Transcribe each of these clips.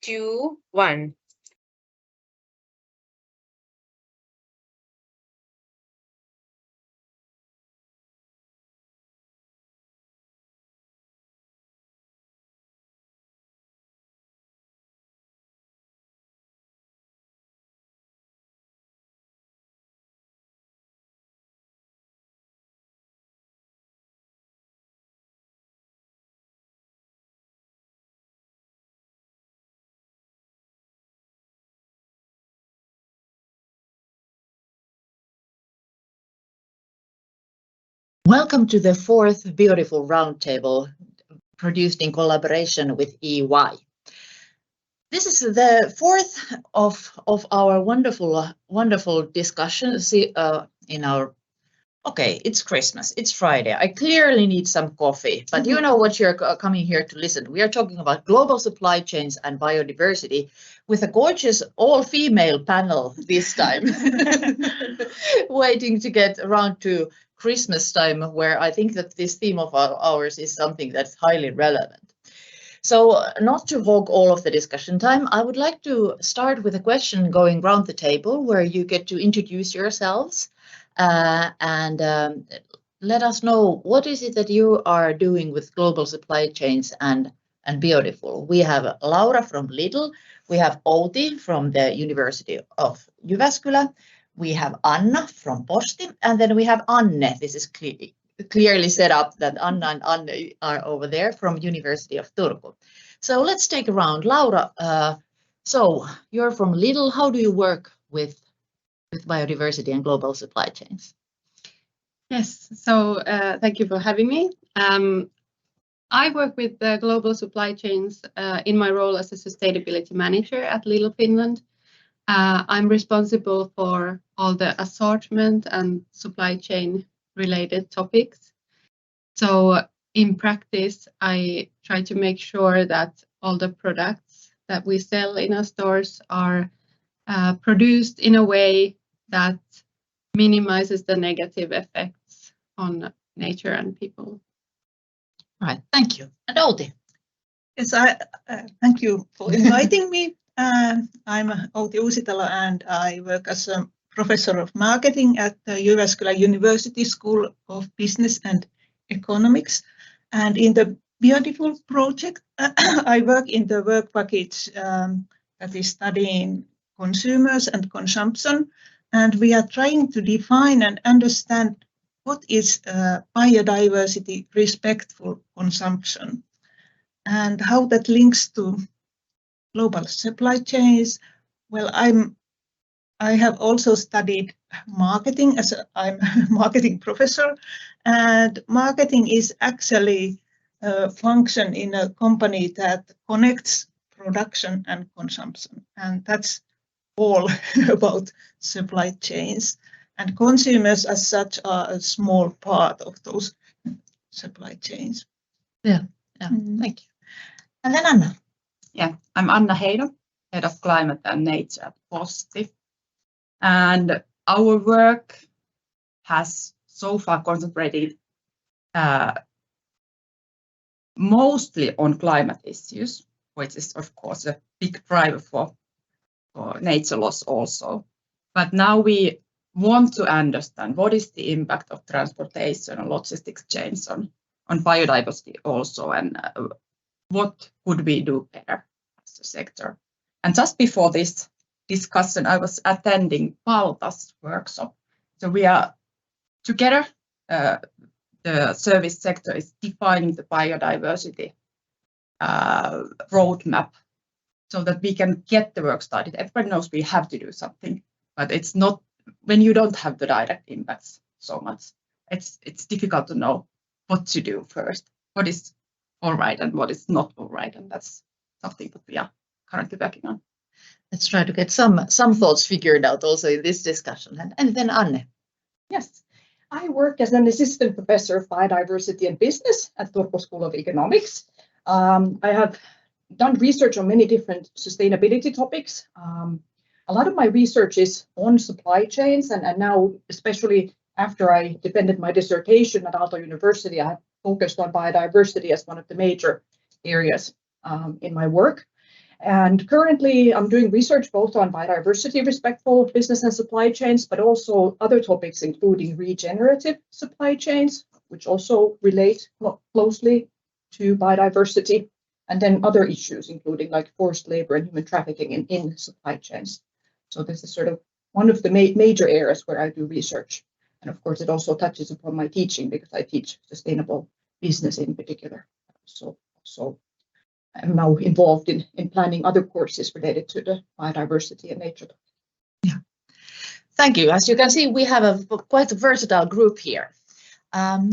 2, 1. Welcome to the fourth Beautiful Round Table, produced in collaboration with EY. This is the fourth of our wonderful discussions in our. Okay, it's Christmas, it's Friday. I clearly need some coffee, but you know what you're coming here to listen. We are talking about global supply chains and biodiversity with a gorgeous all-female panel this time, waiting to get around to Christmas time, where I think that this theme of ours is something that's highly relevant. So not to hog all of the discussion time, I would like to start with a question going round the table where you get to introduce yourselves and let us know what is it that you are doing with global supply chains and BIODIFUL. We have Laura from Lidl, we have Outi from the University of Jyväskylä, we have Anna from Posti, and then we have Anne. This is clearly set up that Anna and Anne are over there from University of Turku. So let's take a round. Laura, so you're from Lidl. How do you work with biodiversity and global supply chains? Yes, so thank you for having me. I work with the global supply chains in my role as a sustainability manager at Lidl Finland. I'm responsible for all the assortment and supply chain related topics. So in practice, I try to make sure that all the products that we sell in our stores are produced in a way that minimizes the negative effects on nature and people. Right, thank you. And Outi? Yes, thank you for inviting me. I'm Outi Uusitalo and I work as a professor of marketing at the Jyväskylä University School of Business and Economics. And in the BIODIFUL project, I work in the work package that is studying consumers and consumption. And we are trying to define and understand what is biodiversity respectful consumption and how that links to global supply chains. Well, I have also studied marketing as I'm a marketing professor, and marketing is actually a function in a company that connects production and consumption, and that's all about supply chains. And consumers as such are a small part of those supply chains. Yeah, thank you. And then Anna. Yeah, I'm Anna Heino, Head of Climate and Nature at Posti. And our work has so far concentrated mostly on climate issues, which is of course a big driver for nature loss also. But now we want to understand what is the impact of transportation and logistics chains on biodiversity also, and what could we do better as a sector. And just before this discussion, I was attending Palta's workshop. So we are together, the service sector is defining the biodiversity roadmap so that we can get the work started. Everybody knows we have to do something, but it's not, when you don't have the direct impacts so much, it's difficult to know what to do first, what is all right and what is not all right. And that's something that we are currently working on. Let's try to get some thoughts figured out also in this discussion. And then Anne. Yes, I work as an assistant professor of biodiversity and business at Turku School of Economics. I have done research on many different sustainability topics. A lot of my research is on supply chains, and now, especially after I defended my dissertation at Aalto University, I have focused on biodiversity as one of the major areas in my work. And currently, I'm doing research both on biodiversity, respectful business and supply chains, but also other topics, including regenerative supply chains, which also relate closely to biodiversity, and then other issues, including like forced labor and human trafficking in supply chains. So this is sort of one of the major areas where I do research. And of course, it also touches upon my teaching because I teach sustainable business in particular. So I'm now involved in planning other courses related to the biodiversity and nature. Yeah, thank you. As you can see, we have a quite a versatile group here.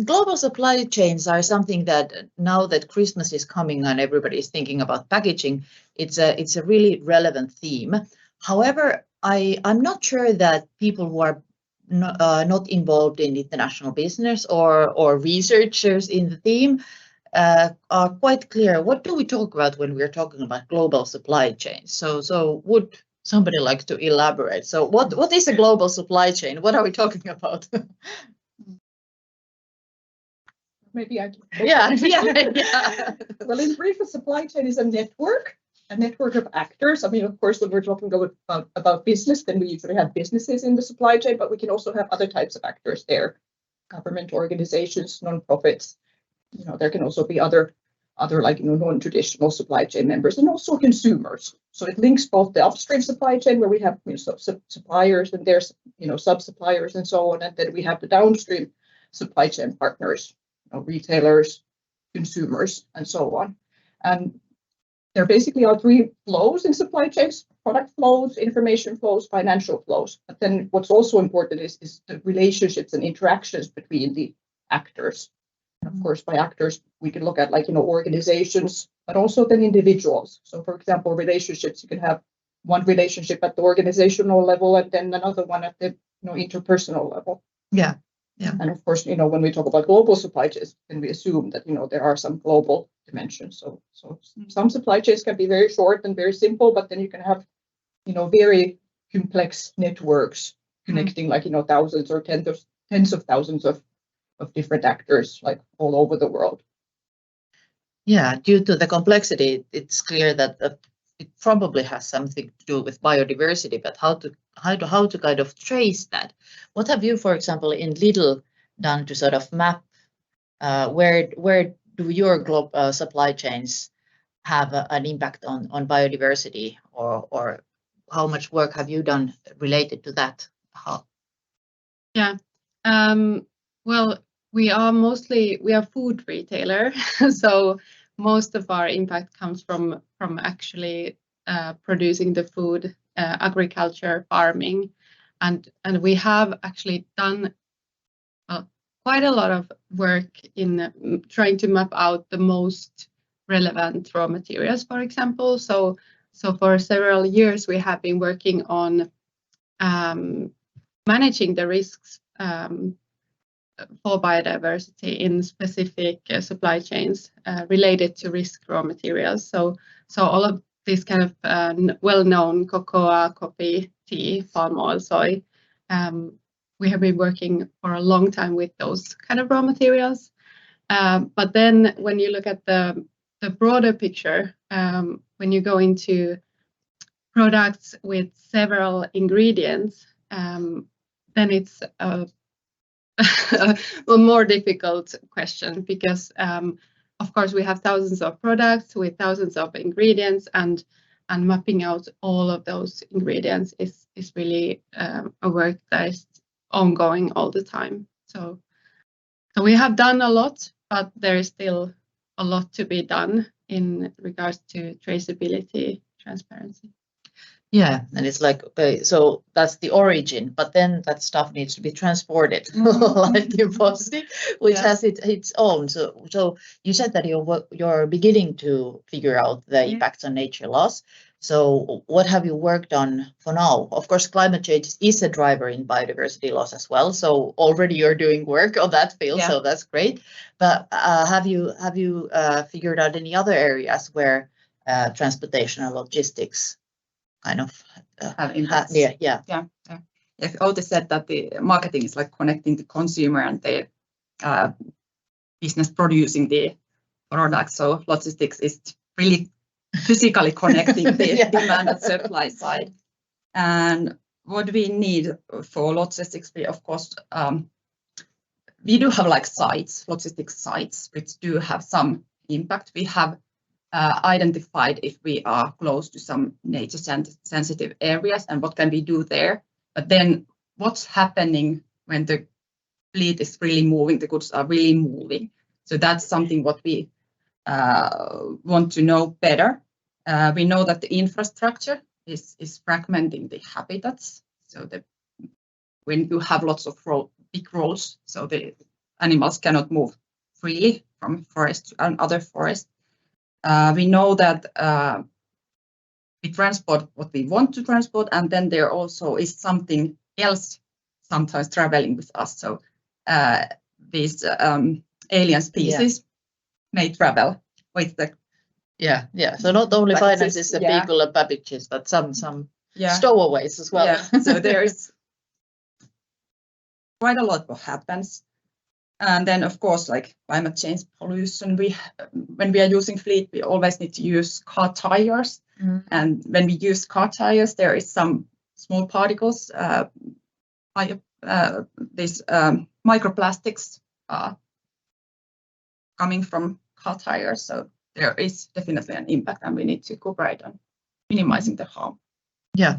Global supply chains are something that now that Christmas is coming and everybody is thinking about packaging, it's a really relevant theme. However, I'm not sure that people who are not involved in international business or researchers in the theme are quite clear. What do we talk about when we're talking about global supply chains? So would somebody like to elaborate? So what is a global supply chain? What are we talking about? Maybe I can. Yeah. Well, in brief, a supply chain is a network of actors. I mean, of course, when we're talking about business, then we usually have businesses in the supply chain, but we can also have other types of actors there, government organizations, non-profits. You know, there can also be other like, you know, non-traditional supply chain members, and also consumers. So it links both the upstream supply chain, where we have, you know, suppliers and there's, you know, sub-suppliers and so on, and then we have the downstream supply chain partners, you know, retailers, consumers, and so on. And there basically are three flows in supply chains: product flows, information flows, financial flows. But then what's also important is the relationships and interactions between the actors. And of course, by actors, we can look at, like, you know, organizations, but also then individuals. So for example, relationships, you can have one relationship at the organizational level and then another one at the, you know, interpersonal level. Yeah. And of course, you know, when we talk about global supply chains, then we assume that, you know, there are some global dimensions. So some supply chains can be very short and very simple, but then you can have, you know, very complex networks connecting, like, you know, thousands or tens of thousands of different actors, like, all over the world. Yeah, due to the complexity, it's clear that it probably has something to do with biodiversity, but how to kind of trace that? What have you, for example, in Lidl done to sort of map where do your global supply chains have an impact on biodiversity, or how much work have you done related to that? Yeah, well, we are food retailer, so most of our impact comes from actually producing the food, agriculture, farming, and we have actually done quite a lot of work in trying to map out the most relevant raw materials, for example. So for several years we have been working on managing the risks for biodiversity in specific supply chains related to risk raw materials. So all of these kind of well-known cocoa, coffee, tea, palm oil, soy, we have been working for a long time with those kind of raw materials. But then when you look at the broader picture, when you go into products with several ingredients, then it's a more difficult question, because of course we have thousands of products with thousands of ingredients, and mapping out all of those ingredients is really a work that is ongoing all the time. So we have done a lot, but there is still a lot to be done in regards to traceability, transparency. Yeah, and it's like, okay, so that's the origin, but then that stuff needs to be transported, like in Posti, which has its own. So you said that you're beginning to figure out the impacts on nature loss. So what have you worked on for now? Of course, climate change is a driver in biodiversity loss as well. So already you're doing work on that field, so that's great. But have you figured out any other areas where transportation and logistics kind of have impacts? Yeah. Outi said that the marketing is like connecting the consumer and the business producing the product. So logistics is really physically connecting the Yeah. demand and supply side. And what we need for logistics, we of course we do have like sites, logistics sites, which do have some impact. We have identified if we are close to some nature sensitive areas and what can we do there. But then what's happening when the fleet is really moving, the goods are really moving. So that's something what we want to know better. We know that the infrastructure is fragmenting the habitats. So when you have lots of big roads, so the animals cannot move freely from forest to another forest. We know that we transport what we want to transport, and then there also is something else sometimes traveling with us. So these alien species may travel with the So not only But finances and people and babbages, but some stowaways as well. So there is quite a lot what happens. And then, of course, like climate change, pollution, when we are using fleet, we always need to use car tires. And when we use car tires, there is some small particles, these microplastics coming from car tires. So there is definitely an impact, and we need to cooperate on minimizing the harm. Yeah.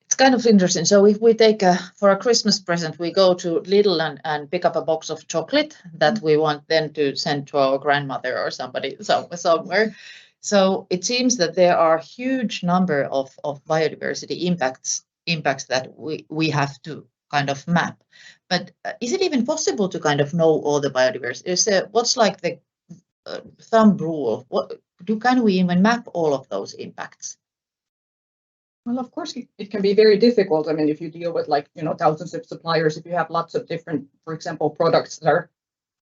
It's kind of interesting. So if we take for a Christmas present, we go to Lidl and pick up a box of chocolate that we want then to send to our grandmother or somebody somewhere. So it seems that there are a huge number of biodiversity impacts that we have to kind of map. But is it even possible to kind of know all the biodiversity? What's like the thumb rule? Can we even map all of those impacts? Well, of course, it can be very difficult. I mean, if you deal with thousands of suppliers, if you have lots of different, for example, products that are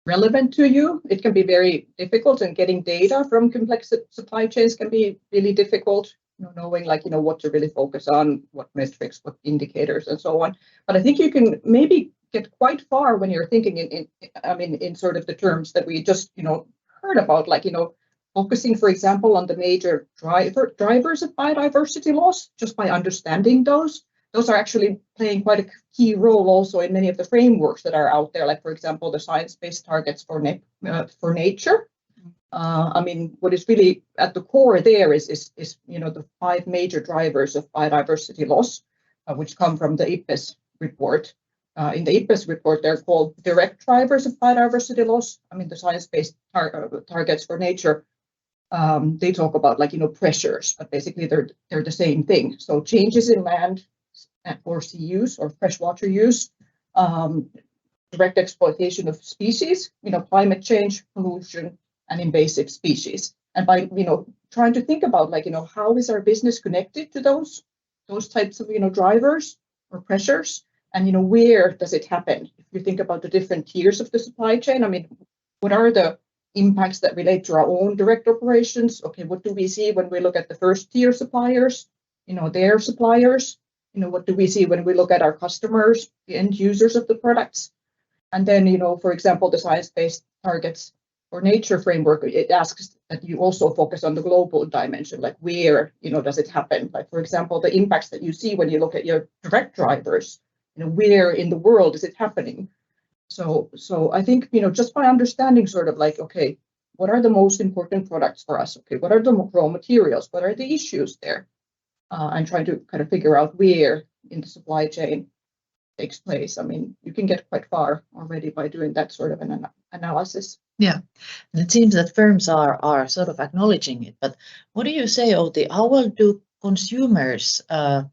relevant to you, it can be very difficult. And getting data from complex supply chains can be really difficult. Knowing what to really focus on, what metrics, what indicators, and so on. But I think you can maybe get quite far when you're thinking in sort of the terms that we just heard about, focusing, for example, on the major drivers of biodiversity loss. Just by understanding those are actually playing quite a key role also in many of the frameworks that are out there. Like, for example, the science-based targets for nature. What is really at the core there is the 5 major drivers of biodiversity loss, which come from the IPBES report. In the IPBES report, they're called direct drivers of biodiversity loss. The science-based targets for nature, they talk about pressures, but basically they're the same thing. So changes in land or sea use or freshwater use, direct exploitation of species, climate change, pollution, and invasive species. And by trying to think about how is our business connected to those types of drivers or pressures, and where does it happen? If you think about the different tiers of the supply chain, what are the impacts that relate to our own direct operations? Okay, what do we see when we look at the first tier suppliers, their suppliers? What do we see when we look at our customers, the end users of the products? And then, for example, the science-based targets for nature framework, it asks that you also focus on the global dimension, like where, does it happen? Like, for example, the impacts that you see when you look at your direct drivers, where in the world is it happening? So I think, just by understanding sort of okay, what are the most important products for us? Okay, what are the raw materials? What are the issues there? And trying to kind of figure out where in the supply chain takes place. You can get quite far already by doing that sort of an analysis. Yeah, and it seems that firms are sort of acknowledging it. But what do you say, Outi? How well do consumers, how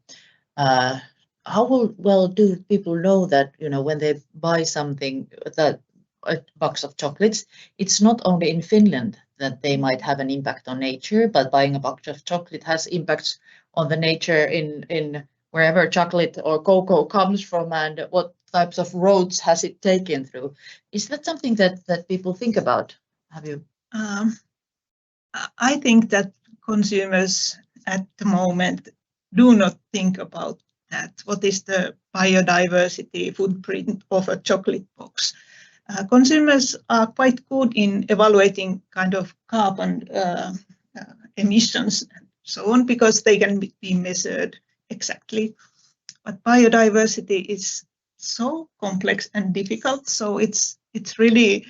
well do people know that when they buy something, that a box of chocolates, it's not only in Finland that they might have an impact on nature, but buying a box of chocolate has impacts on the nature in wherever chocolate or cocoa comes from, and what types of roads has it taken through? Is that something that people think about? Have you? I think that consumers at the moment do not think about that. What is the biodiversity footprint of a chocolate box? Consumers are quite good in evaluating kind of carbon emissions and so on, because they can be measured exactly. But biodiversity is so complex and difficult, so it's really,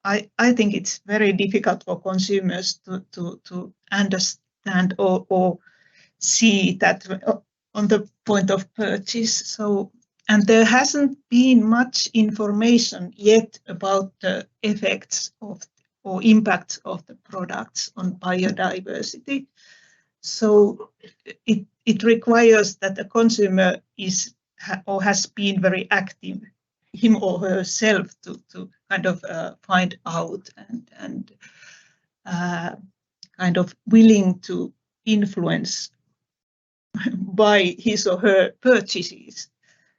I think it's very difficult for consumers to understand or see that on the point of purchase. So, and there hasn't been much information yet about the effects of or impacts of the products on biodiversity. So it requires that the consumer is or has been very active, him or herself, to kind of find out and kind of willing to influence by his or her purchases.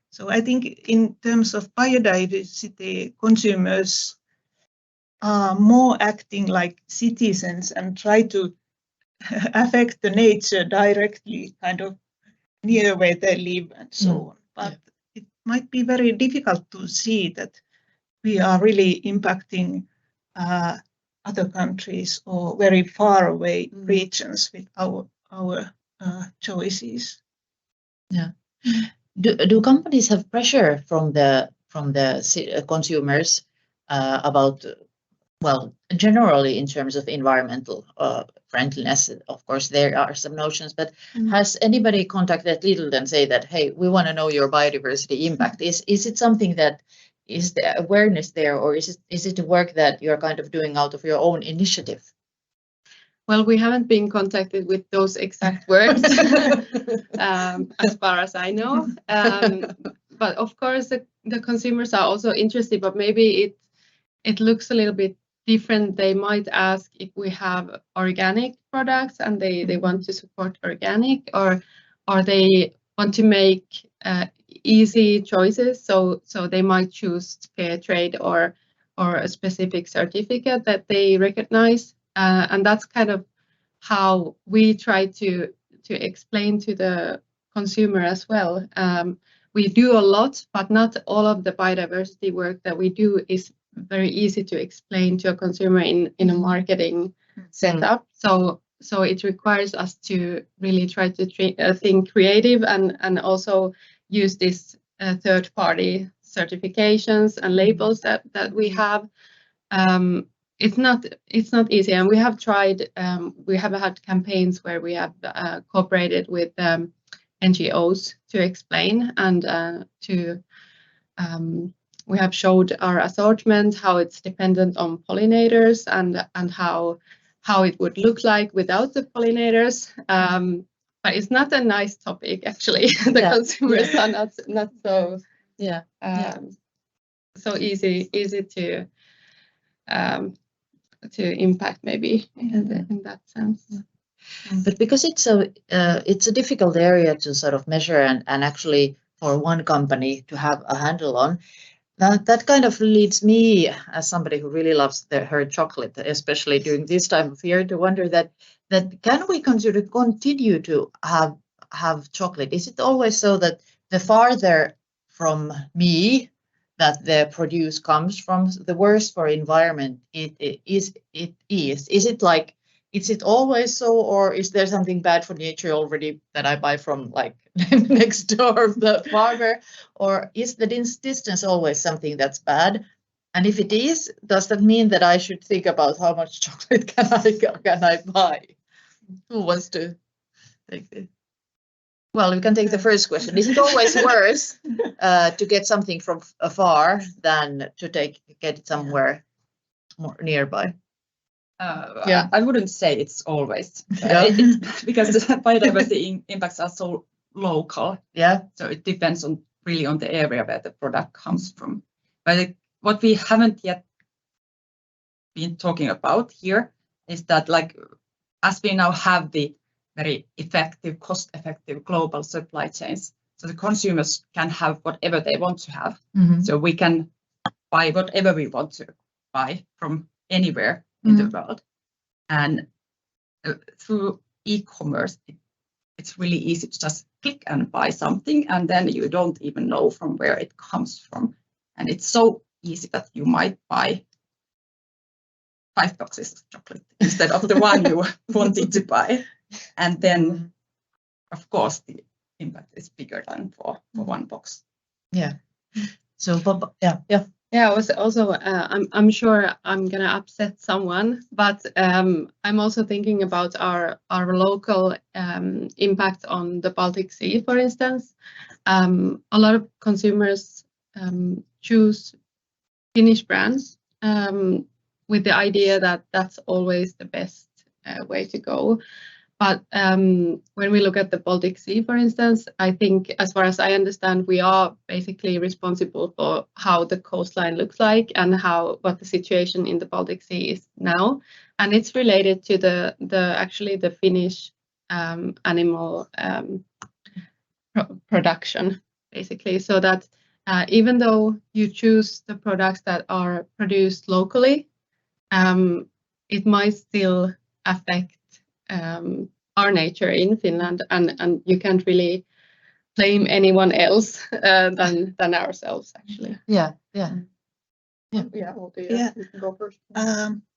So I think in terms of biodiversity, consumers are more acting like citizens and try to affect the nature directly, kind of near where they live and so on. But it might be very difficult to see that we are really impacting other countries or very far away regions with our choices. Yeah. Do companies have pressure from the consumers about, well, generally in terms of environmental friendliness? Of course, there are some notions, but has anybody contacted Lidl and say that, hey, we want to know your biodiversity impact? Is it something that is the awareness there, or is it a work that you're kind of doing out of your own initiative? Well, we haven't been contacted with those exact words, as far as I know. But of course, the consumers are also interested, but maybe it looks a little bit different. They might ask if we have organic products and they want to support organic, or they want to make easy choices. So they might choose fair trade or a specific certificate that they recognize. And that's kind of how we try to explain to the consumer as well. We do a lot, but not all of the biodiversity work that we do is very easy to explain to a consumer in a marketing setup. So it requires us to really try to think creative and also use this third-party certifications and labels that we have. It's not easy, and we have tried. We have had campaigns where we have cooperated with NGOs to explain and we have showed our assortment, how it's dependent on pollinators and how it would look like without the pollinators. But it's not a nice topic actually. The consumers are not so so easy to impact maybe in that sense. But because it's a difficult area to sort of measure and actually for one company to have a handle on, that kind of leads me, as somebody who really loves her chocolate, especially during this time of year, to wonder that can we continue to have chocolate? Is it always so that the farther from me that the produce comes from, the worse for environment it is? Is it always so, or is there something bad for nature already that I buy from like next door the farmer, or is the distance always something that's bad? And if it is, does that mean that I should think about how much chocolate can I buy? Who wants to take this? Well, we can take the first question. Is it always worse to get something from afar than to get it somewhere more nearby? I wouldn't say it's always because the biodiversity impacts are so local. Yeah. So it depends really on the area where the product comes from. But what we haven't yet been talking about here is that, like, as we now have the very effective, cost-effective global supply chains, so the consumers can have whatever they want to have. So we can buy whatever we want to buy from anywhere in the world. And through e-commerce, it's really easy to just click and buy something, and then you don't even know from where it comes from. And it's so easy that you might buy 5 boxes of chocolate instead of the one you wanted to buy. And then, of course, the impact is bigger than for one box. Yeah. So, yeah. Yeah, also, I'm sure I'm gonna upset someone, but I'm also thinking about our local impact on the Baltic Sea, for instance. A lot of consumers choose Finnish brands with the idea that that's always the best way to go. But when we look at the Baltic Sea, for instance, I think, as far as I understand, we are basically responsible for how the coastline looks like and what the situation in the Baltic Sea is now, and it's related to the Finnish animal production, basically. So that even though you choose the products that are produced locally, it might still affect our nature in Finland, and you can't really blame anyone else than ourselves, actually. Yeah. Okay, Yeah. you can go first.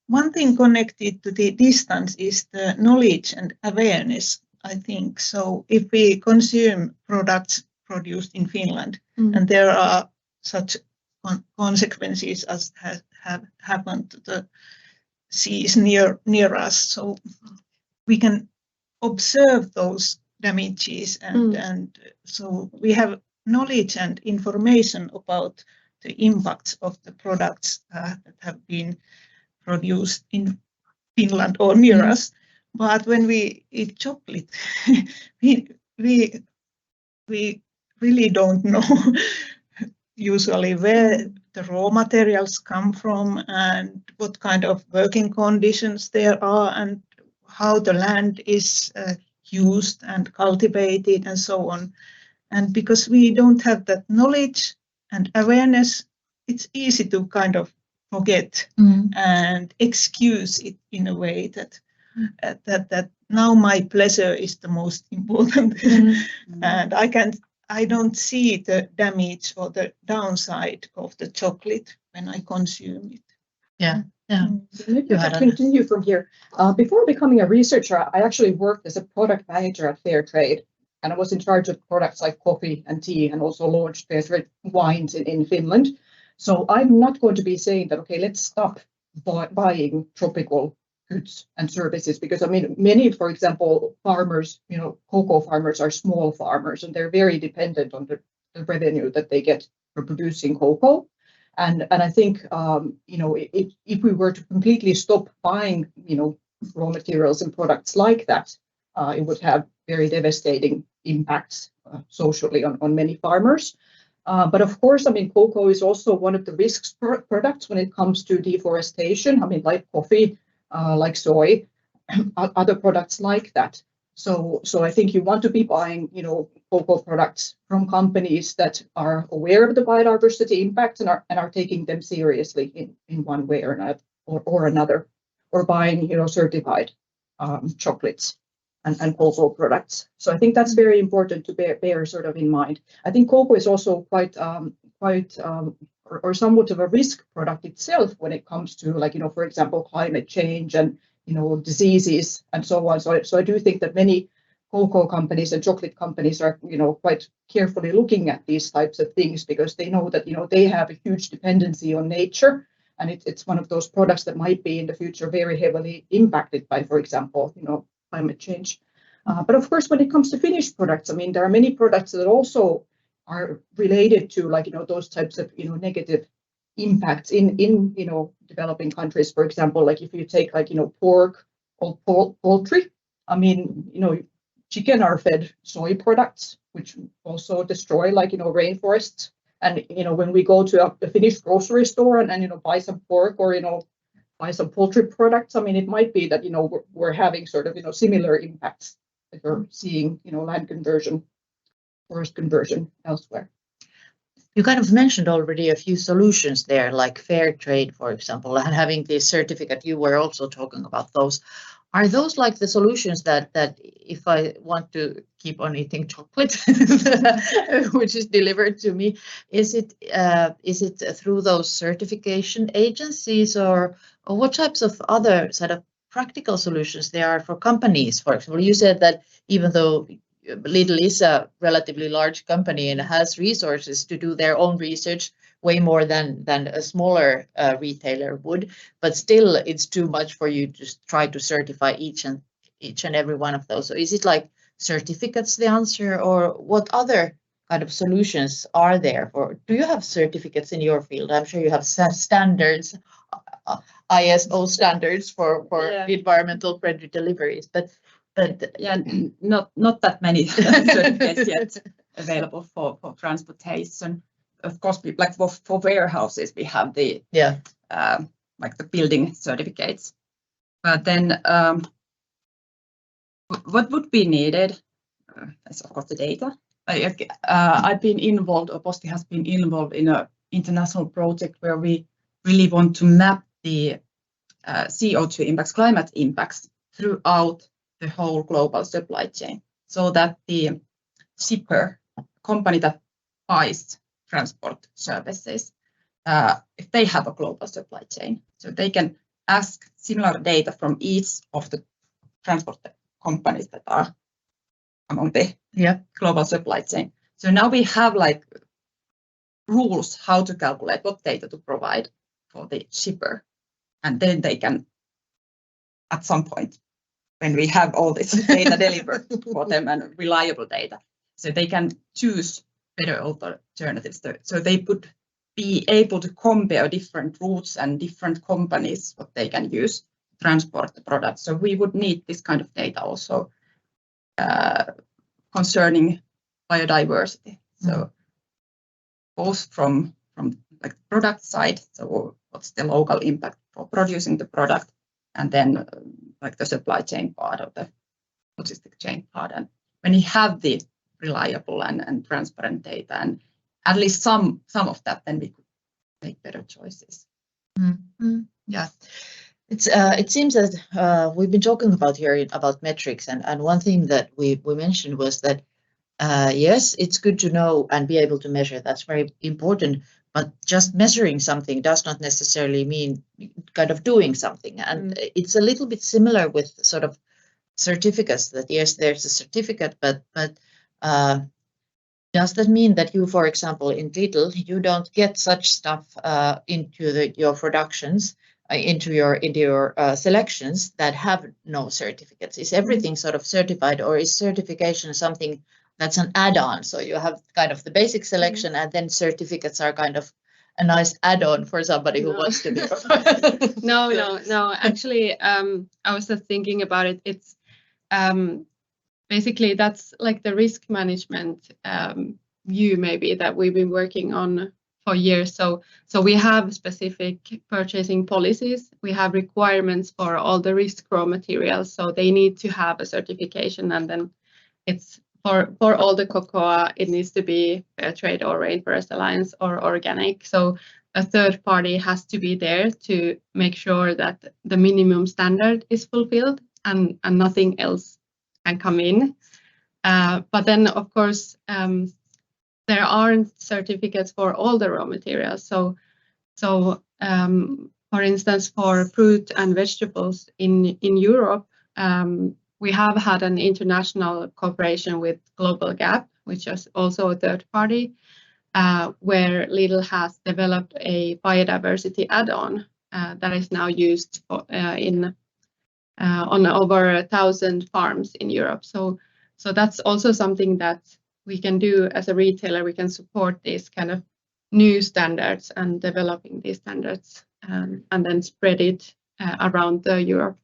One thing connected to the distance is the knowledge and awareness, I think. So if we consume products produced in Finland, and there are such consequences as have happened to the seas near us, so we can observe those damages, and so we have knowledge and information about the impacts of the products that have been produced in Finland or near us. But when we eat chocolate, we really don't know usually where the raw materials come from and what kind of working conditions there are and how the land is used and cultivated and so on. And because we don't have that knowledge and awareness, it's easy to kind of forget and excuse it in a way that now my pleasure is the most important. And I don't see the damage or the downside of the chocolate when I consume it. Yeah. Maybe I can continue from here. Before becoming a researcher, I actually worked as a product manager at Fairtrade, and I was in charge of products like coffee and tea, and also launched Fairtrade wines in Finland. So I'm not going to be saying that, okay, let's stop buying tropical goods and services, because I mean, many, for example, farmers, cocoa farmers are small farmers, and they're very dependent on the revenue that they get for producing cocoa. And I think, if we were to completely stop buying, raw materials and products like that, it would have very devastating impacts socially on many farmers. But of course, I mean, cocoa is also one of the risk products when it comes to deforestation. I mean, like coffee, like soy, other products like that. So I think you want to be buying, cocoa products from companies that are aware of the biodiversity impacts and are taking them seriously in one way or another, or buying, certified chocolates and cocoa products. So I think that's very important to bear sort of in mind. I think cocoa is also quite or somewhat of a risk product itself when it comes to, like, for example, climate change and diseases and so on. So I do think that many cocoa companies and chocolate companies are, quite carefully looking at these types of things, because they know that, they have a huge dependency on nature, and it's one of those products that might be in the future very heavily impacted by, for example, climate change. But of course, when it comes to finished products, I mean, there are many products that also are related to, like, those types of, negative impacts in developing countries. For example, like if you take, like, pork or poultry, I mean, chicken are fed soy products, which also destroy, like, rainforests. And, when we go to a Finnish grocery store and buy some pork or, buy some poultry products, I mean, it might be that, we're having sort of, similar impacts that we're seeing, land conversion, forest conversion elsewhere. You kind of mentioned already a few solutions there, like fair trade, for example, and having this certificate. You were also talking about those. Are those like the solutions that if I want to keep on eating chocolate, which is delivered to me, is it through those certification agencies, or or what types of other sort of practical solutions there are for companies? For example, you said that even though Lidl is a relatively large company and has resources to do their own research way more than a smaller retailer would, but still it's too much for you to try to certify each and every one of those. So is it like certificates the answer, or what other kind of solutions are there? Or do you have certificates in your field? I'm sure you have standards, ISO standards for environmental friendly deliveries, but yeah, not that many certificates yet available for transportation. Of course, like for warehouses, we have the like the building certificates. But then what would be needed is of course the data. I've been involved, or Posti has been involved in an international project where we really want to map the CO2 impacts, climate impacts throughout the whole global supply chain, so that the shipper company that buys transport services, if they have a global supply chain, so they can ask similar data from each of the transport companies that are among the global supply chain. So now we have like rules how to calculate what data to provide for the shipper, and then they can, at some point, when we have all this data delivered for them and reliable data, so they can choose better alternatives. So they would be able to compare different routes and different companies, what they can use to transport the product. So we would need this kind of data also concerning biodiversity. So both from like product side, so what's the local impact for producing the product, and then like the supply chain part of the logistic chain part. And when you have the reliable and transparent data, and at least some of that, then we could make better choices. Yeah, it seems that we've been talking about here about metrics, and one thing that we mentioned was that yes, it's good to know and be able to measure. That's very important. But just measuring something does not necessarily mean kind of doing something. And it's a little bit similar with sort of certificates, that yes, there's a certificate, but does that mean that you, for example, in Lidl, you don't get such stuff into your productions, into your selections that have no certificates? Is everything sort of certified, or is certification something that's an add-on? So you have kind of the basic selection, and then certificates are kind of a nice add-on for somebody who wants to be. No. Actually, I was just thinking about it. It's basically that's like the risk management view maybe that we've been working on for years. So we have specific purchasing policies. We have requirements for all the risk raw materials. So they need to have a certification, and then it's for all the cocoa, it needs to be fair trade or Rainforest Alliance or organic. So a third party has to be there to make sure that the minimum standard is fulfilled and nothing else can come in. But then, of course, there aren't certificates for all the raw materials. So for instance, for fruit and vegetables in Europe, we have had an international cooperation with Global Gap, which is also a third party, where Lidl has developed a biodiversity add-on that is now used on over 1,000 farms in Europe. So that's also something that we can do as a retailer. We can support these kind of new standards and developing these standards, and then spread it around Europe.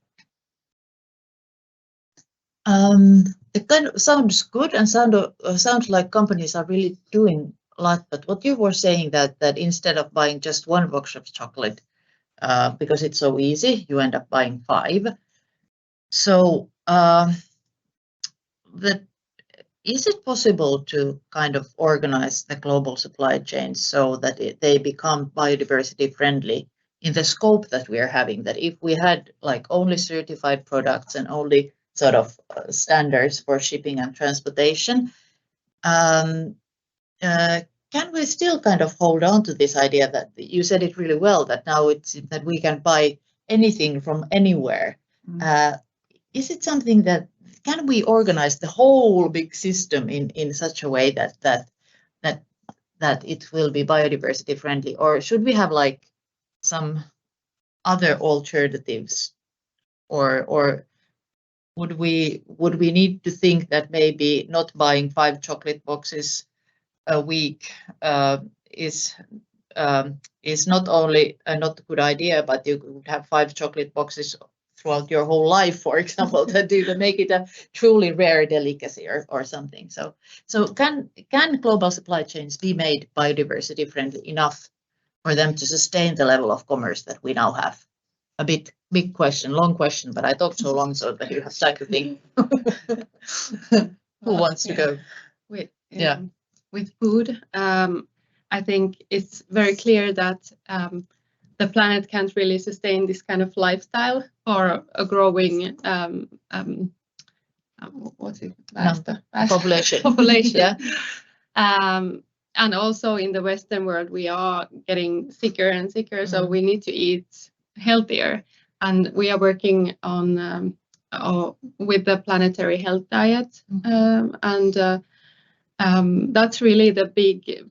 It kind of sounds good and sounds like companies are really doing a lot. But what you were saying that instead of buying just one box of chocolate, because it's so easy, you end up buying 5. So is it possible to kind of organize the global supply chain so that they become biodiversity friendly in the scope that we are having? That if we had like only certified products and only sort of standards for shipping and transportation, can we still kind of hold on to this idea that you said it really well, that now it's that we can buy anything from anywhere. Is it something that can we organize the whole big system in such a way that it will be biodiversity friendly, or should we have like some other alternatives, or would we need to think that maybe not buying 5 chocolate boxes a week is not only not a good idea, but you could have 5 chocolate boxes throughout your whole life, for example, to make it a truly rare delicacy or something. So can global supply chains be made biodiversity friendly enough for them to sustain the level of commerce that we now have? A big question, long question, but I talked so long so that you have time to think. Who wants to go? With food, I think it's very clear that the planet can't really sustain this kind of lifestyle for a growing population. And also in the Western world, we are getting sicker and sicker, so we need to eat healthier. And we are working on with the planetary health diet, and that's really the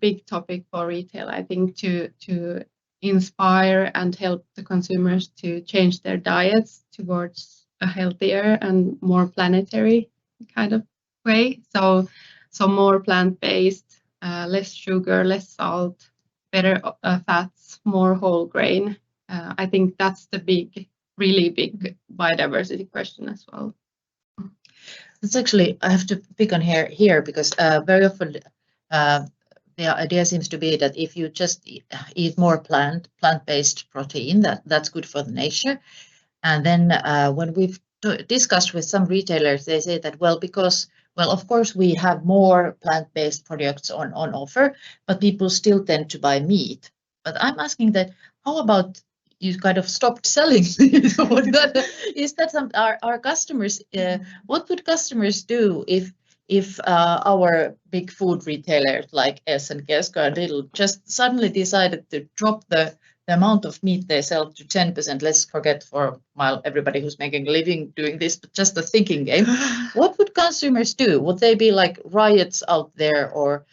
big topic for retail, I think, to inspire and help the consumers to change their diets towards a healthier and more planetary kind of way. So more plant-based, less sugar, less salt, better fats, more whole grain. I think that's the really big biodiversity question as well. It's actually, I have to pick on here because very often the idea seems to be that if you just eat more plant-based protein, that's good for the nature. And then when we've discussed with some retailers, they say that, because of course we have more plant-based products on offer, but people still tend to buy meat. But I'm asking that, how about you kind of stopped selling meat? Is that some our customers? What would customers do if our big food retailers like S and Kesko and Lidl just suddenly decided to drop the amount of meat they sell to 10%? Let's forget for everybody who's making a living doing this, but just a thinking game. What would consumers do? Would they be like riots out there, or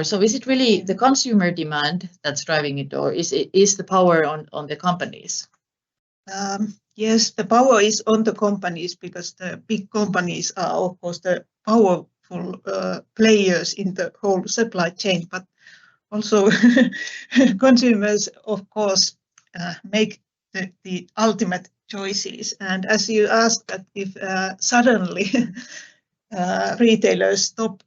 so is it really the consumer demand that's driving it, or is the power on the companies? Yes, the power is on the companies, because the big companies are, of course, the powerful players in the whole supply chain, but also consumers, of course, make the ultimate choices. And as you asked, that if suddenly retailers stop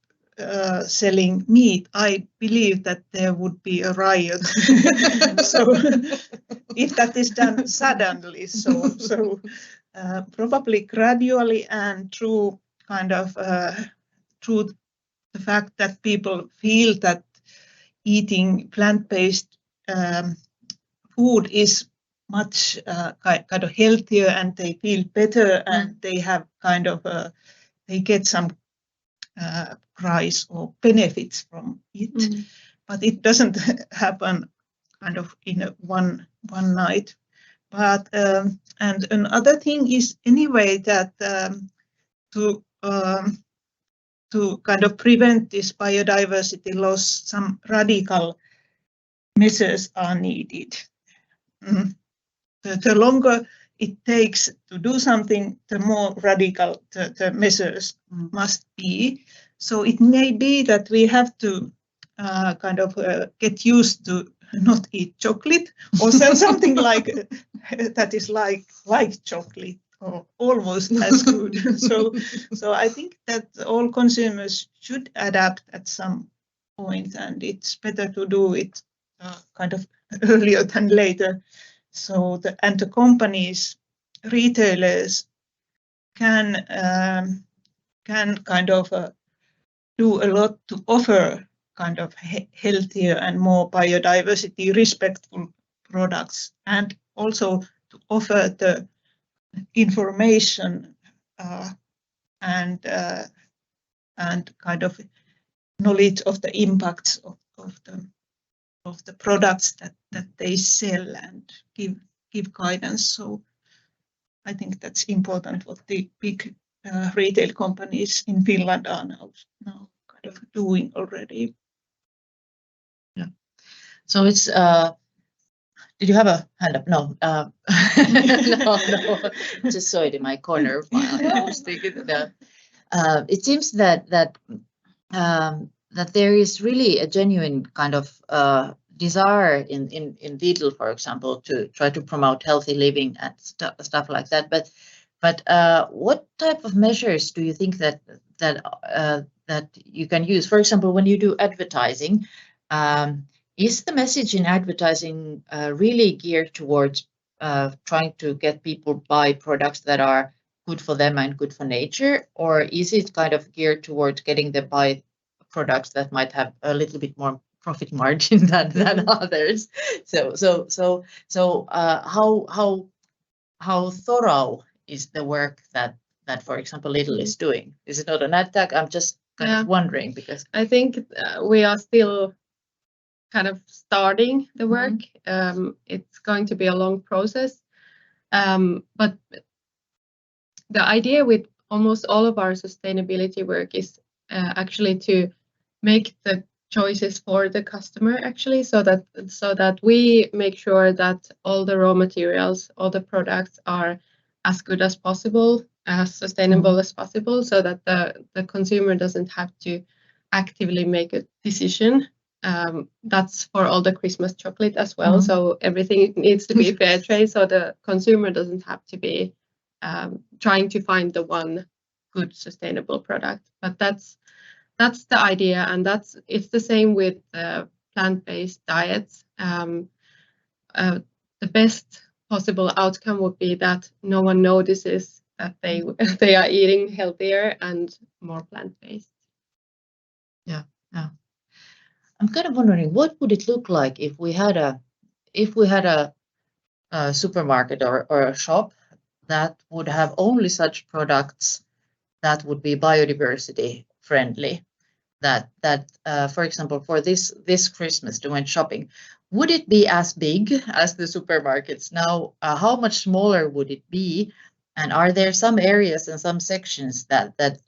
selling meat, I believe that there would be a riot. So if that is done suddenly, so probably gradually and through through the fact that people feel that eating plant-based food is much kind of healthier, and they feel better, and they have they get some price or benefits from it. But it doesn't happen kind of in one night. But and another thing is anyway that to kind of prevent this biodiversity loss, some radical measures are needed. The longer it takes to do something, the more radical the measures must be. So it may be that we have to get used to not eat chocolate, or sell something like that is like chocolate, or almost as good. So I think that all consumers should adapt at some point, and it's better to do it kind of earlier than later. So the companies, retailers can kind of do a lot to offer kind of healthier and more biodiversity respectful products, and also to offer the information and kind of knowledge of the impacts of the products that they sell, and give guidance. I think that's important what the big retail companies in Finland are now kind of doing already. Yeah. So it's did you have a hand up? No. No. Just saw it in my corner. I was thinking that it seems that there is really a genuine kind of desire in Lidl, for example, to try to promote healthy living and stuff like that. But what type of measures do you think that you can use? For example, when you do advertising, is the message in advertising really geared towards trying to get people buy products that are good for them and good for nature, or is it kind of geared towards getting them buy products that might have a little bit more profit margin than others? So how thorough is the work that for example Lidl is doing? Is it not an attack? I'm just kind of wondering, because I think we are still kind of starting the work. It's going to be a long process, but the idea with almost all of our sustainability work is actually to make the choices for the customer, actually, so that we make sure that all the raw materials, all the products are as good as possible, as sustainable as possible, so that the consumer doesn't have to actively make a decision. That's for all the Christmas chocolate as well. So everything needs to be fair trade, so the consumer doesn't have to be trying to find the one good sustainable product. But that's the idea, and it's the same with plant-based diets. The best possible outcome would be that no one notices that they are eating healthier and more plant-based. Yeah. I'm kind of wondering, what would it look like if we had a supermarket or a shop that would have only such products that would be biodiversity friendly? That for example, for this Christmas to went shopping, would it be as big as the supermarkets now? How much smaller would it be? And are there some areas and some sections that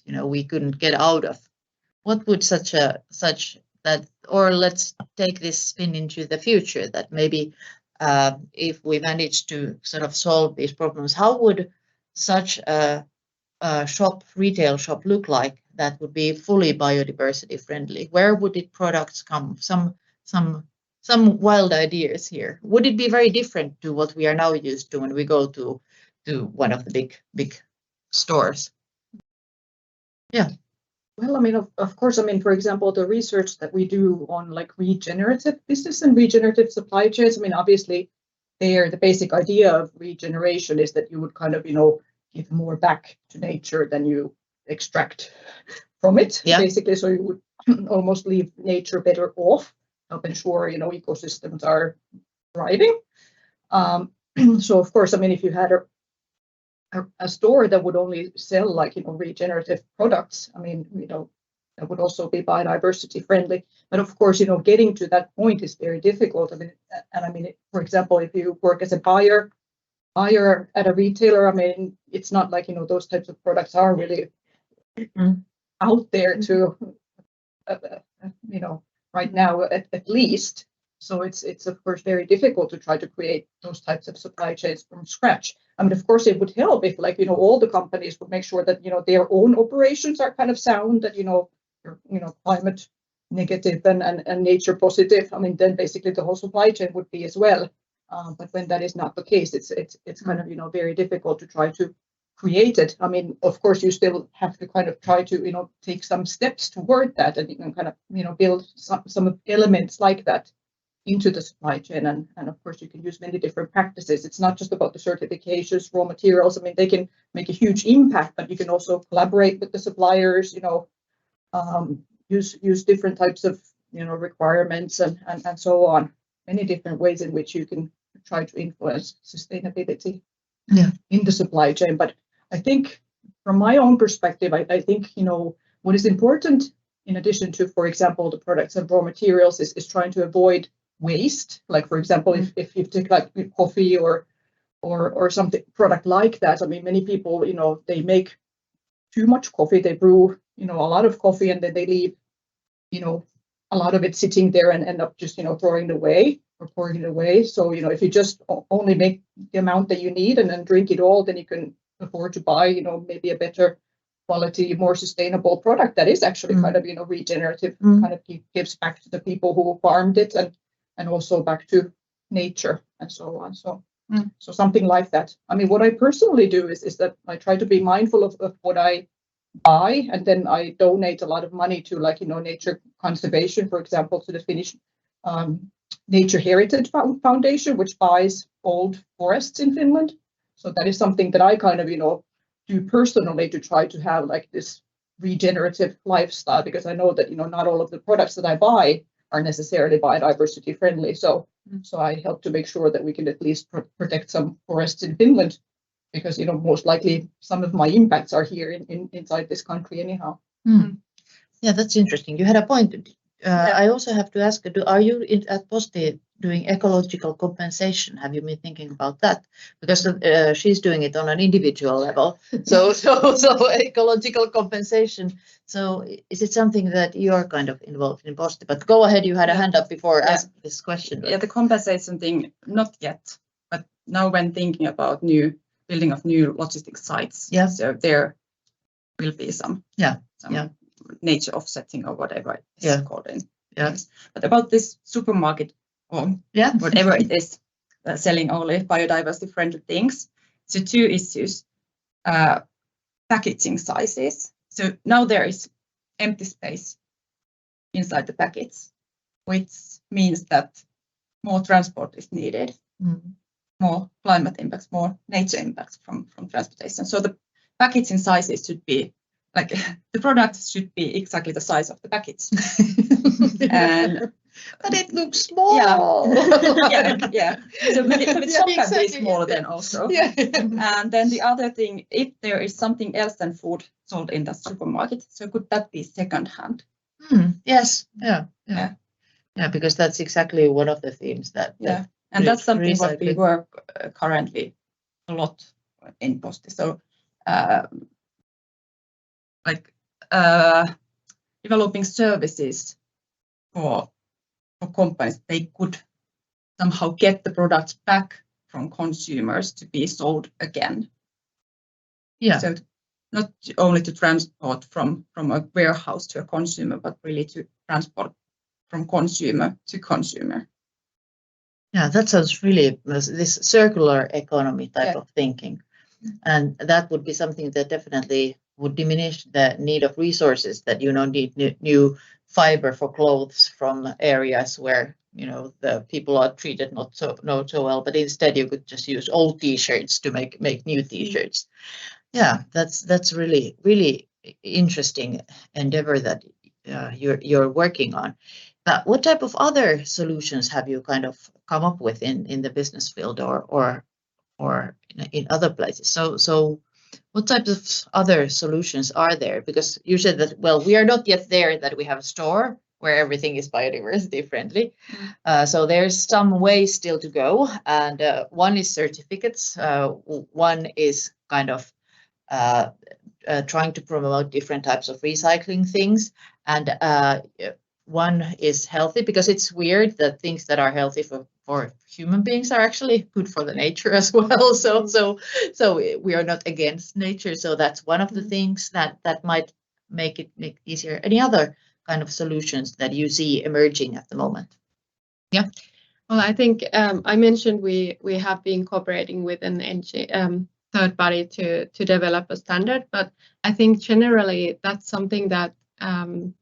we couldn't get out of? What would or let's take this spin into the future, that maybe if we manage to sort of solve these problems, how would such a retail shop look like that would be fully biodiversity friendly? Where would its products come? Some wild ideas here. Would it be very different to what we are now used to when we go to one of the big stores? Yeah. Well, I mean, of course, I mean, for example, the research that we do on like regenerative business and regenerative supply chains, I mean, obviously the basic idea of regeneration is that you would kind of, give more back to nature than you extract from it, basically. So you would almost leave nature better off, help ensure, ecosystems are thriving. So of course, I mean, if you had a store that would only sell like, regenerative products, I mean, that would also be biodiversity friendly. But of course, getting to that point is very difficult. I mean, for example, if you work as a buyer at a retailer, I mean, it's not like, those types of products are really out there to, right now at least. So it's of course very difficult to try to create those types of supply chains from scratch. I mean, of course, it would help if like, all the companies would make sure that, their own operations are kind of sound, that, climate negative and nature positive. I mean, then basically the whole supply chain would be as well. But when that is not the case, it's kind of, very difficult to try to create it. I mean, of course, you still have to kind of try to, take some steps toward that and kind of, build some elements like that into the supply chain. And of course, you can use many different practices. It's not just about the certifications, raw materials. I mean, they can make a huge impact, but you can also collaborate with the suppliers, use different types of, requirements and so on. Many different ways in which you can try to influence sustainability in the supply chain. But I think from my own perspective, I think, what is important in addition to, for example, the products and raw materials is trying to avoid waste. Like, for example, if you take like coffee or or something product like that. I mean, many people, they make too much coffee. They brew, a lot of coffee, and then they leave, a lot of it sitting there and end up just, throwing it away or pouring it away. So, if you just only make the amount that you need and then drink it all, then you can afford to buy, maybe a better quality, more sustainable product that is actually kind of, regenerative, kind of gives back to the people who farmed it and also back to nature and so on. So something like that. I mean, what I personally do is that I try to be mindful of what I buy, and then I donate a lot of money to, like, nature conservation, for example, to the Finnish Nature Heritage Foundation, which buys old forests in Finland. So that is something that I kind of, do personally to try to have like this regenerative lifestyle, because I know that, not all of the products that I buy are necessarily biodiversity friendly. So I help to make sure that we can at least protect some forests in Finland, because, most likely some of my impacts are here inside this country anyhow. Yeah, that's interesting. You had a point. I also have to ask, are you at Posti doing ecological compensation? Have you been thinking about that? Because she's doing it on an individual level. So ecological compensation. So is it something that you are kind of involved in Posti? But go ahead, you had a hand up before asking this question. Yeah, the compensation thing, not yet. But now when thinking about building of new logistics sites, so there will be some nature offsetting or whatever it's called in. But about this supermarket or whatever it is, selling only biodiversity friendly things, so two issues: packaging sizes. So now there is empty space inside the packets, which means that more transport is needed, more climate impacts, more nature impacts from transportation. So the packaging sizes should be like the product should be exactly the size of the package. But it looks small. Yeah. So it sometimes be smaller then also. And then the other thing, if there is something else than food sold in the supermarket, so could that be secondhand? Yes. Yeah, because that's exactly one of the themes that. And that's something what we work currently a lot in Posti. So developing services for companies, they could somehow get the products back from consumers to be sold again. So not only to transport from a warehouse to a consumer, but really to transport from consumer to consumer. Yeah, that sounds really this circular economy type of thinking. And that would be something that definitely would diminish the need of resources that, need new fiber for clothes from areas where, the people are treated not so well, but instead you could just use old T-shirts to make new T-shirts. Yeah, that's really, really interesting endeavor that you're working on. But what type of other solutions have you kind of come up with in the business field or in other places? So what types of other solutions are there? Because you said that, well, we are not yet there that we have a store where everything is biodiversity friendly. So there's some way still to go. And one is certificates. One is kind of trying to promote different types of recycling things. And one is healthy, because it's weird that things that are healthy for human beings are actually good for the nature as well. So we are not against nature. So that's one of the things that might make it easier. Any other kind of solutions that you see emerging at the moment? Yeah. Well, I think I mentioned we have been cooperating with an third party to develop a standard, but I think generally that's something that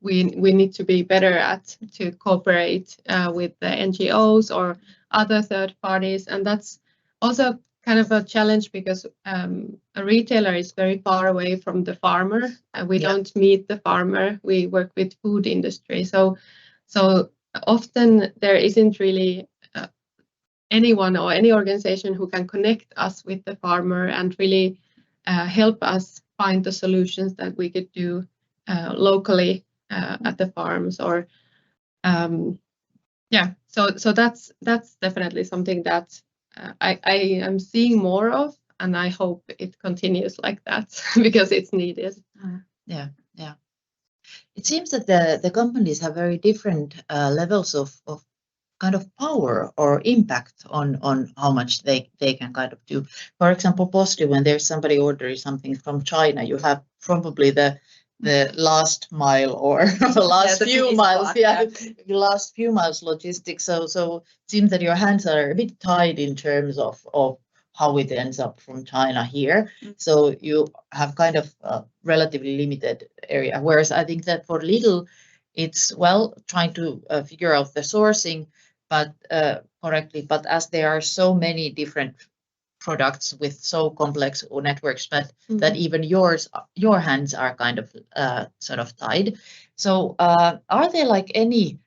we need to be better at, to cooperate with the NGOs or other third parties. And that's also kind of a challenge, because a retailer is very far away from the farmer. We don't meet the farmer. We work with food industry. So often there isn't really anyone or any organization who can connect us with the farmer and really help us find the solutions that we could do locally at the farms. Or so that's definitely something that I am seeing more of, and I hope it continues like that because it's needed. Yeah. It seems that the companies have very different levels of kind of power or impact on how much they can kind of do. For example, Posti, when there's somebody ordering something from China, you have probably the last mile or the last few miles, the last few miles logistics. So it seems that your hands are a bit tied in terms of how it ends up from China here. So you have kind of a relatively limited area. Whereas I think that for Lidl, it's trying to figure out the sourcing, but correctly. But as there are so many different products with so complex networks, that even your hands are kind of sort of tied. So are there like any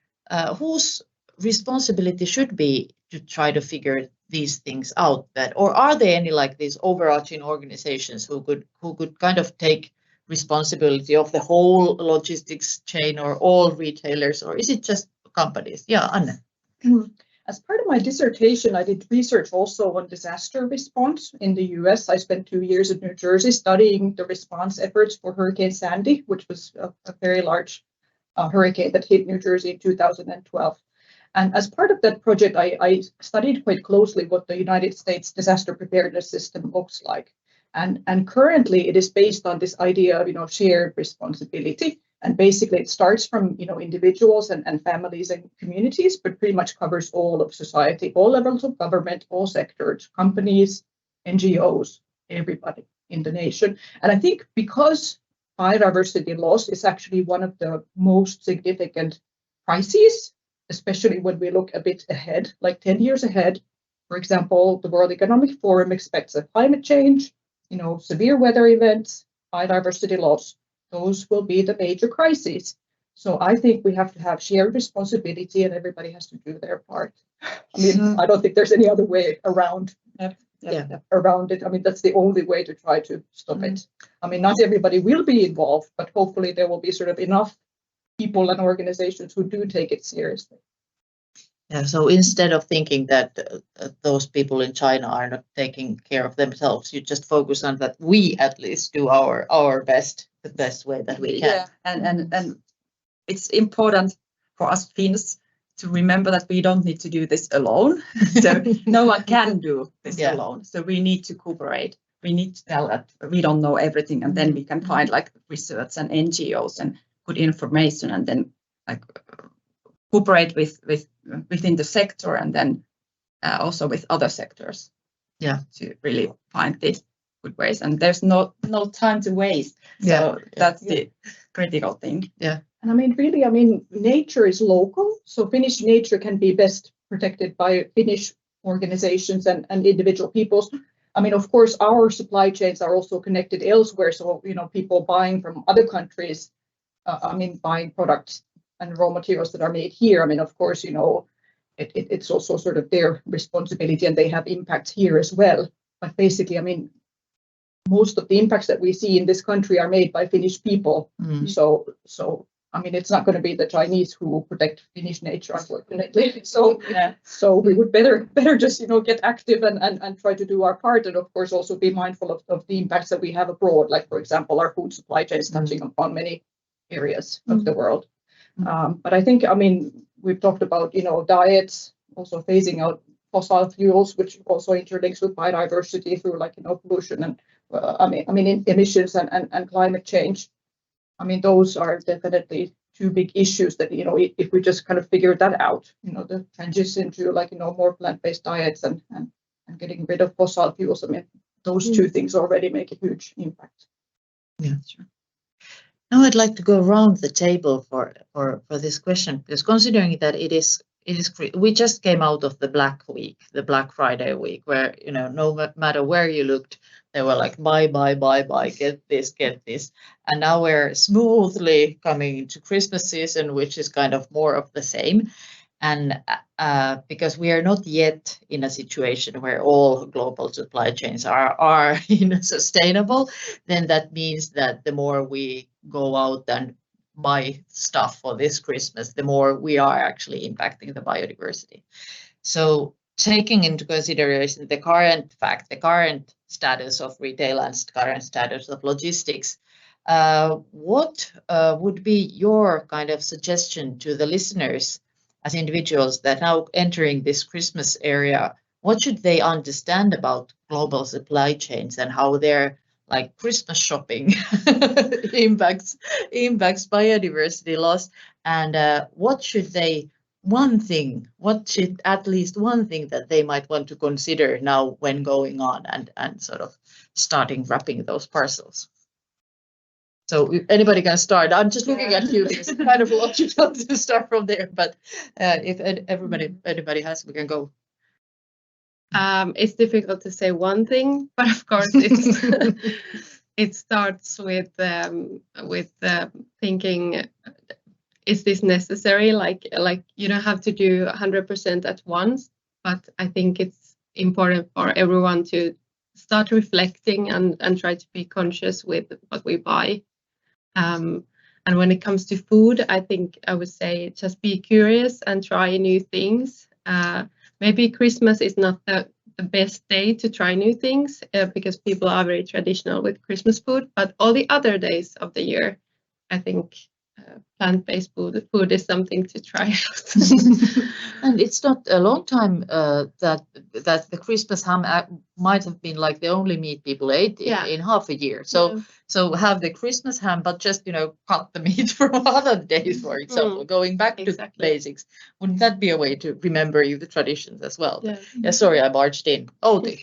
whose responsibility should be to try to figure these things out, or are there any like these overarching organizations who could kind of take responsibility of the whole logistics chain or all retailers, or is it just companies? Yeah, Anne. As part of my dissertation, I did research also on disaster response in the US. I spent 2 years in New Jersey studying the response efforts for Hurricane Sandy, which was a very large hurricane that hit New Jersey in 2012. And as part of that project, I studied quite closely what the United States disaster preparedness system looks like. And currently it is based on this idea of shared responsibility. And basically it starts from individuals and families and communities, but pretty much covers all of society, all levels of government, all sectors, companies, NGOs, everybody in the nation. And I think because biodiversity loss is actually one of the most significant crises, especially when we look a bit ahead, like 10 years ahead. For example, the World Economic Forum expects that climate change, severe weather events, biodiversity loss, those will be the major crises. So I think we have to have shared responsibility and everybody has to do their part. I mean, I don't think there's any other way around it. I mean, that's the only way to try to stop it. I mean, not everybody will be involved, but hopefully there will be sort of enough people and organizations who do take it seriously. Yeah, so instead of thinking that those people in China are not taking care of themselves, you just focus on that we at least do our best, the best way that we can. Yeah, and it's important for us Finns to remember that we don't need to do this alone. So no one can do this alone. So we need to cooperate. We need to tell that we don't know everything, and then we can find like research and NGOs and good information, and then like cooperate within the sector, and then also with other sectors. Yeah, to really find these good ways. And there's no time to waste. So that's the critical thing. Yeah. And I mean, really, nature is local. So Finnish nature can be best protected by Finnish organizations and individual peoples. I mean, of course, our supply chains are also connected elsewhere. So, people buying from other countries, buying products and raw materials that are made here. I mean, of course, it's also sort of their responsibility and they have impacts here as well. But basically, most of the impacts that we see in this country are made by Finnish people. So it's not going to be the Chinese who will protect Finnish nature, unfortunately. So we would better just, get active and try to do our part. And of course, also be mindful of the impacts that we have abroad. Like, for example, our food supply chain is touching upon many areas of the world. But I think, we've talked about, diets, also phasing out fossil fuels, which also interlinks with biodiversity through pollution and emissions and climate change. Those are definitely two big issues that, if we just kind of figure that out, the transition to more plant-based diets and getting rid of fossil fuels, those two things already make a huge impact. Yeah, sure. Now I'd like to go around the table for this question, because considering that it is we just came out of the Black Week, the Black Friday week, where no matter where you looked, they were like buy, get this, and now we're smoothly coming into Christmas season, which is kind of more of the same. And because we are not yet in a situation where all global supply chains are sustainable, then that means that the more we go out and buy stuff for this Christmas, the more we are actually impacting the biodiversity. So taking into consideration the current fact, the current status of retail and current status of logistics, what would be your kind of suggestion to the listeners as individuals that now entering this Christmas area? What should they understand about global supply chains and how their like Christmas shopping impacts biodiversity loss? And what should at least one thing that they might want to consider now when going on and sort of starting wrapping those parcels? So anybody can start. I'm just looking at you. It's kind of logical to start from there, but if anybody has, we can go. It's difficult to say one thing, but of course it starts with thinking, is this necessary? Like you don't have to do 100% at once, but I think it's important for everyone to start reflecting and try to be conscious with what we buy. And when it comes to food, I think I would say just be curious and try new things. Maybe Christmas is not the best day to try new things because people are very traditional with Christmas food, but all the other days of the year, I think plant-based food is something to try out. And it's not a long time that the Christmas ham might have been like the only meat people ate in half a year. So have the Christmas ham, but just cut the meat from other days, for example, going back to basics. Wouldn't that be a way to remember the traditions as well? Yeah, sorry, I barged in. Outi.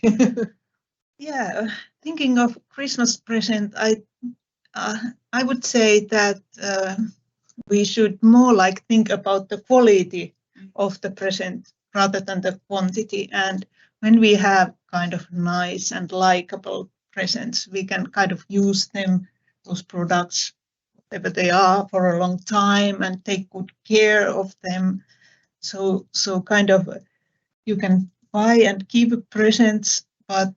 Yeah, thinking of Christmas present, I would say that we should more like think about the quality of the present rather than the quantity. And when we have kind of nice and likable presents, we can kind of use them, those products, whatever they are, for a long time and take good care of them. So kind of you can buy and keep presents, but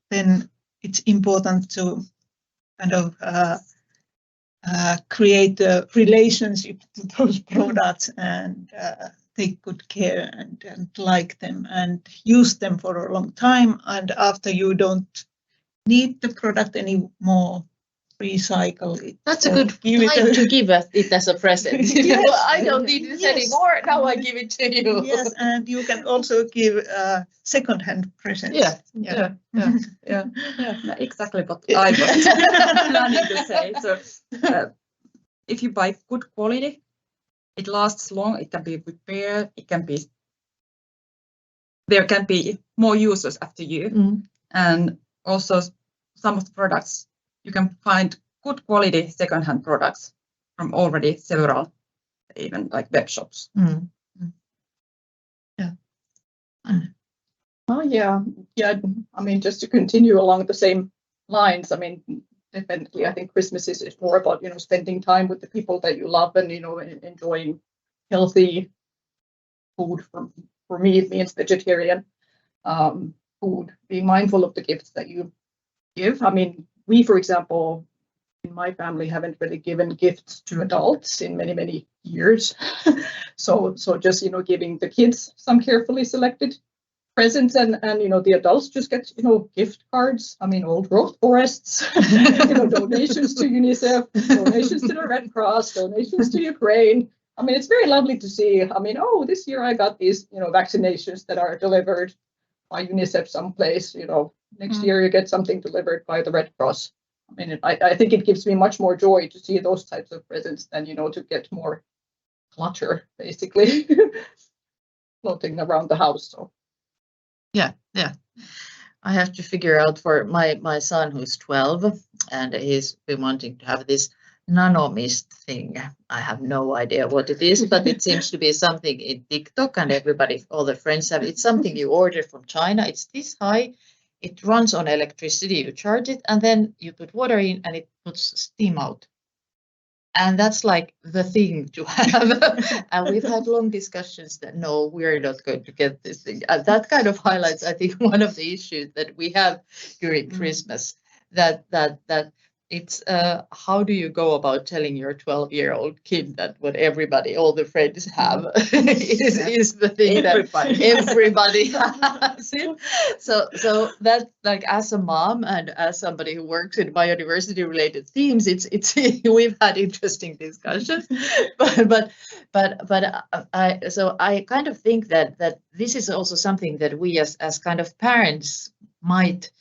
then it's important to kind of create a relationship to those products and take good care and like them and use them for a long time. And after you don't need the product anymore, recycle it. That's a good time to give it as a present. Yes. I don't need this anymore. Now I give it to you. Yes, and you can also give second-hand presents. Yeah, exactly what I was planning to say. So, if you buy good quality, it lasts long. It can be repaired. There can be more users after you, and also some of the products. You can find good quality second-hand products from already several, even like web shops. Yeah. Oh, yeah. I mean, just to continue along the same lines. I mean, definitely, I think Christmas is more about spending time with the people that you love and enjoying healthy food. For me, it means vegetarian food. Being mindful of the gifts that you give. I mean, we, for example, in my family, haven't really given gifts to adults in many, many years. so just, giving the kids some carefully selected presents and the adults just get, gift cards. I mean, old growth forests, donations to UNICEF, donations to the Red Cross, donations to Ukraine. I mean, it's very lovely to see. I mean, this year I got these, vaccinations that are delivered by UNICEF someplace, next year you get something delivered by the Red Cross. I mean, I think it gives me much more joy to see those types of presents than, to get more clutter, basically, floating around the house. So. Yeah. I have to figure out for my son who's 12 and he's been wanting to have this nanomist thing. I have no idea what it is, but it seems to be something in TikTok and all the friends have. It's something you order from China. It's this high. It runs on electricity. You charge it and then you put water in and it puts steam out. And that's like the thing to have. And we've had long discussions that no, we're not going to get this thing. And that kind of highlights, I think, one of the issues that we have during Christmas, that it's how do you go about telling your 12-year-old kid that what everybody, all the friends have is the thing Everybody. that everybody has it. So that, like, as a mom and as somebody who works in biodiversity related themes, it's we've had interesting discussions, but I kind of think that this is also something that we as kind of parents might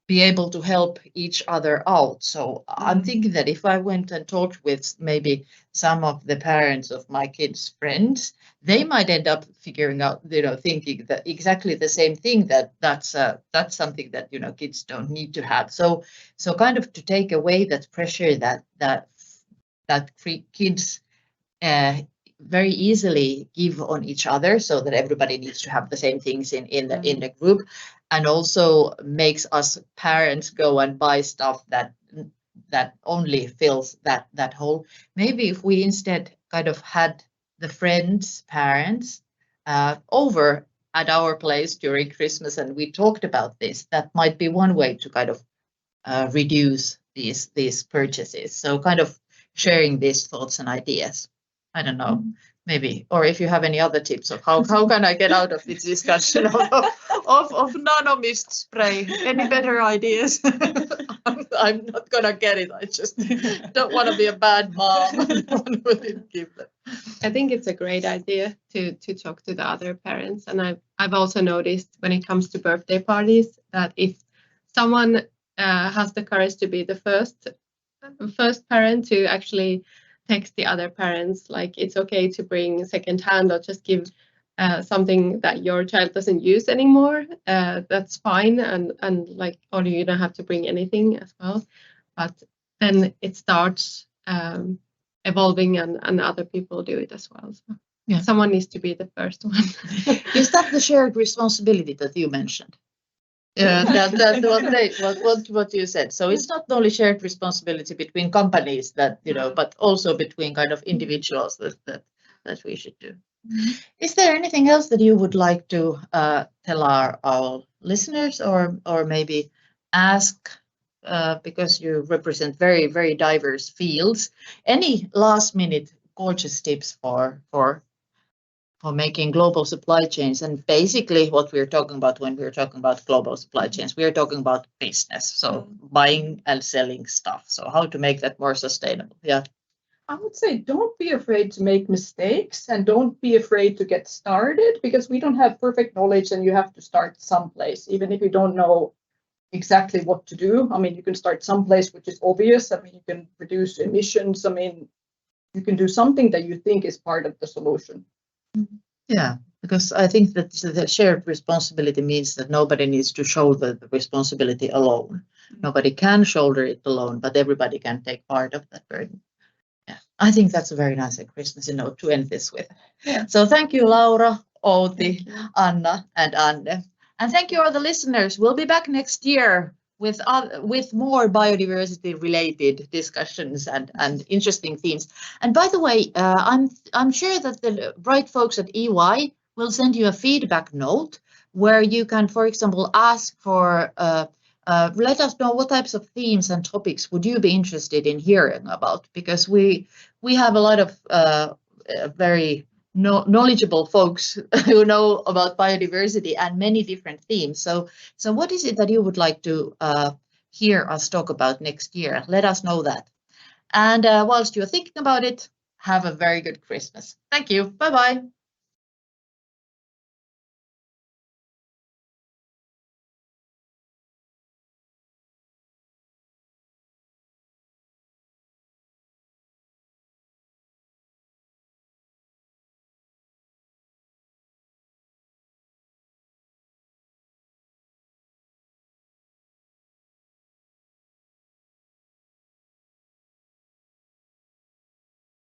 be able to help each other out. So I'm thinking that if I went and talked with maybe some of the parents of my kids' friends, they might end up figuring out, thinking that exactly the same thing, that's something that, kids don't need to have. So kind of to take away that pressure that kids very easily give on each other, so that everybody needs to have the same things in the group, and also makes us parents go and buy stuff that only fills that hole. Maybe if we instead kind of had the friends' parents over at our place during Christmas and we talked about this, that might be one way to kind of reduce these purchases. So kind of sharing these thoughts and ideas. I don't know, maybe, or if you have any other tips of how can I get out of this discussion of nanomist spray? Any better ideas? I'm not gonna get it. I just don't want to be a bad mom. I think it's a great idea to talk to the other parents, and I've also noticed when it comes to birthday parties that if someone has the courage to be the first parent to actually text the other parents, like it's okay to bring secondhand or just give something that your child doesn't use anymore, that's fine, and like, or you don't have to bring anything as well, but then it starts evolving and other people do it as well. So yeah, someone needs to be the first one. Is that the shared responsibility that you mentioned? Yeah, that's what you said. So it's not only shared responsibility between companies that, but also between kind of individuals that we should do. Is there anything else that you would like to tell our listeners, or maybe ask, because you represent very, very diverse fields, any last minute gorgeous tips for making global supply chains? And basically what we're talking about when we're talking about global supply chains, we're talking about business, so buying and selling stuff. So how to make that more sustainable? Yeah. I would say don't be afraid to make mistakes and don't be afraid to get started, because we don't have perfect knowledge and you have to start someplace, even if you don't know exactly what to do. I mean, you can start someplace which is obvious. I mean, you can reduce emissions. I mean, you can do something that you think is part of the solution. Yeah, because I think that the shared responsibility means that nobody needs to shoulder the responsibility alone. Nobody can shoulder it alone, but everybody can take part of that burden. Yeah, I think that's a very nice Christmas note to end this with. Yeah. So thank you, Laura, Outi, Anna, and Anne. And thank you all the listeners. We'll be back next year with more biodiversity related discussions and interesting themes. And by the way, I'm sure that the right folks at EY will send you a feedback note where you can, for example, ask for let us know what types of themes and topics would you be interested in hearing about, because we have a lot of very knowledgeable folks who know about biodiversity and many different themes. So what is it that you would like to hear us talk about next year? Let us know that. And whilst you're thinking about it, have a very good Christmas. Thank you. Bye-bye.